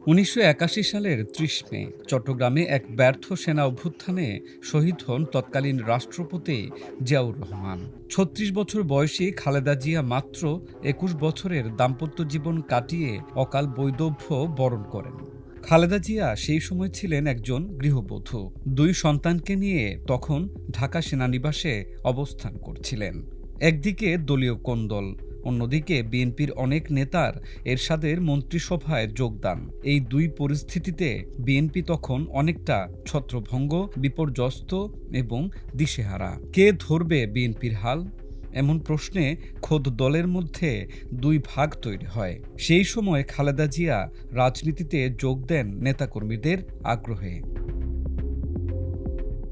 ১৯৮১ সালের ৩০ মে চট্টগ্রামে এক ব্যর্থ সেনা অভ্যুত্থানে শহীদ হন তৎকালীন রাষ্ট্রপতি জিয়াউর রহমান। ৩৬ বছর বয়সী খালেদা জিয়া মাত্র ২১ বছরের দাম্পত্য জীবন কাটিয়ে অকাল বৈধব্য বরণ করেন। খালেদা জিয়া সেই সময় ছিলেন একজন গৃহবধূ। ২ সন্তানকে নিয়ে তখন ঢাকা সেনানিবাসে অবস্থান করছিলেন। একদিকে দলীয় কোন্দল, অন্যদিকে বিএনপির অনেক নেতার এরশাদের মন্ত্রিসভায় যোগদান। এই দুই পরিস্থিতিতে বিএনপি তখন অনেকটা ছত্রভঙ্গ, বিপর্যস্ত এবং দিশেহারা। কে ধরবে বিএনপির হাল? এমন প্রশ্নে খোদ দলের মধ্যে দুই ভাগ তৈরি হয়। সেই সময় খালেদা জিয়া রাজনীতিতে যোগ দেন নেতাকর্মীদের আগ্রহে।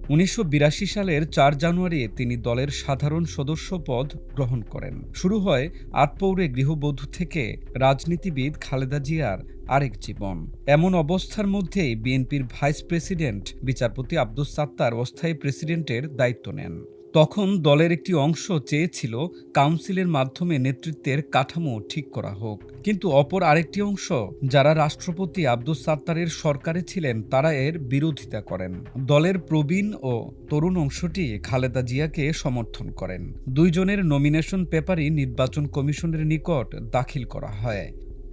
১৯৮২ সালের ৪ জানুয়ারি তিনি দলের সাধারণ সদস্য পদ গ্রহণ করেন। শুরু হয় আটপৌরে গৃহবধূ থেকে রাজনীতিবিদ খালেদা জিয়ার আরেক জীবন। এমন অবস্থার মধ্যেই বিএনপির ভাইস প্রেসিডেন্ট বিচারপতি আব্দুস সাত্তার অস্থায়ী প্রেসিডেন্টের দায়িত্ব নেন। তখন দলের একটি অংশ চেয়েছিল কাউন্সিলের মাধ্যমে নেতৃত্বের কাঠামো ঠিক করা হোক, কিন্তু অপর আরেকটি অংশ, যারা রাষ্ট্রপতি আব্দুস সাত্তারের সরকারে ছিলেন, তারা এর বিরোধিতা করেন। দলের প্রবীণ ও তরুণ অংশটি খালেদা জিয়াকে সমর্থন করেন। দুইজনের নমিনেশন পেপারই নির্বাচন কমিশনের নিকট দাখিল করা হয়।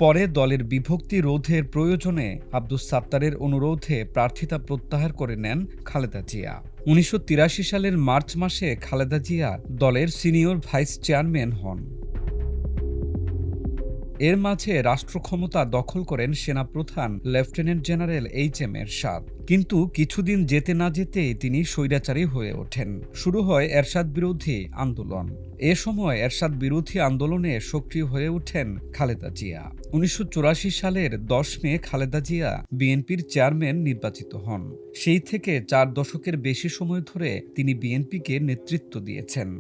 পরে দলের বিভক্তি রোধের প্রয়োজনে আব্দুস সাত্তারের অনুরোধে প্রার্থিতা প্রত্যাহার করে নেন খালেদা জিয়া। ১৯৮৩ সালের মার্চ মাসে খালেদা জিয়া দলের সিনিয়র ভাইস চেয়ারম্যান হন। এর মাঝে রাষ্ট্র ক্ষমতা দখল করেন সেনাপ্রধান লেফটেন্যান্ট জেনারেল এইচ.এম. এরশাদ। কিন্তু কিছুদিন যেতে না যেতেই তিনি স্বৈরাচারী হয়ে ওঠেন। শুরু হয় এরশাদ বিরোধী আন্দোলন। এ সময় এরশাদ বিরোধী আন্দোলনে সক্রিয় হয়ে ওঠেন খালেদা জিয়া। ১৯৮৪ সালের ১০ মে খালেদা জিয়া বিএনপির চেয়ারম্যান নির্বাচিত হন। সেই থেকে ৪ দশকের বেশি সময় ধরে তিনি বিএনপিকে নেতৃত্ব দিয়েছেন।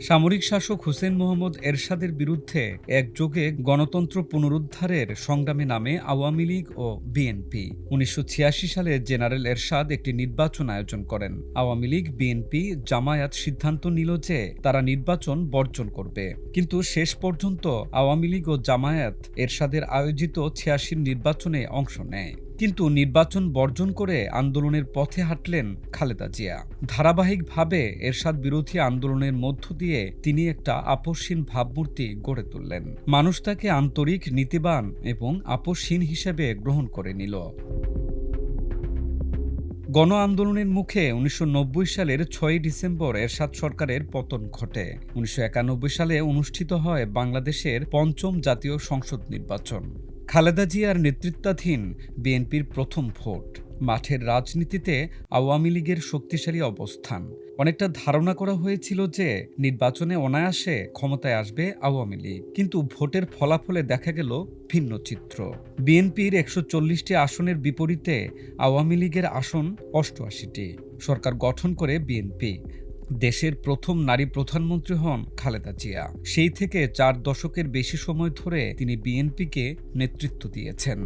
সামরিক শাসক হুসেইন মোহাম্মদ এরশাদের বিরুদ্ধে একযোগে গণতন্ত্র পুনরুদ্ধারের সংগ্রামে নামে আওয়ামী লীগ ও বিএনপি। ১৯৮৬ সালে জেনারেল এরশাদ একটি নির্বাচন আয়োজন করেন। আওয়ামী লীগ, বিএনপি, জামায়াত সিদ্ধান্ত নিল যে তারা নির্বাচন বর্জন করবে। কিন্তু শেষ পর্যন্ত আওয়ামী লীগ ও জামায়াত এরশাদের আয়োজিত ৮৬ নির্বাচনে অংশ নেয়। কিন্তু নির্বাচন বর্জন করে আন্দোলনের পথে হাঁটলেন খালেদা জিয়া। ধারাবাহিকভাবে এরশাদ বিরোধী আন্দোলনের মধ্য দিয়ে তিনি একটা আপোষহীন ভাবমূর্তি গড়ে তুললেন। মানুষ তাকে আন্তরিক, নীতিবান এবং আপোষহীন হিসেবে গ্রহণ করে নিল। গণ আন্দোলনের মুখে ১৯৯০ সালের ৬ ডিসেম্বর এরশাদ সরকারের পতন ঘটে। ১৯৯১ সালে অনুষ্ঠিত হয় বাংলাদেশের ৫ম জাতীয় সংসদ নির্বাচন। খালেদা জিয়ার নেতৃত্বাধীন বিএনপির প্রথম ভোট। মাঠের রাজনীতিতে আওয়ামী লীগের শক্তিশালী অবস্থান। অনেকটা ধারণা করা হয়েছিল যে নির্বাচনে অনায়াসে ক্ষমতায় আসবে আওয়ামী লীগ, কিন্তু ভোটের ফলাফলে দেখা গেল ভিন্ন চিত্র। বিএনপির ১৪০টি আসনের বিপরীতে আওয়ামী লীগের আসন ৮৮টি। সরকার গঠন করে বিএনপি। দেশের প্রথম নারী প্রধানমন্ত্রী হন খালেদা জিয়া। সেই থেকে ৪ দশকের বেশি সময় ধরে তিনি বিএনপিকে নেতৃত্ব দিয়েছেন।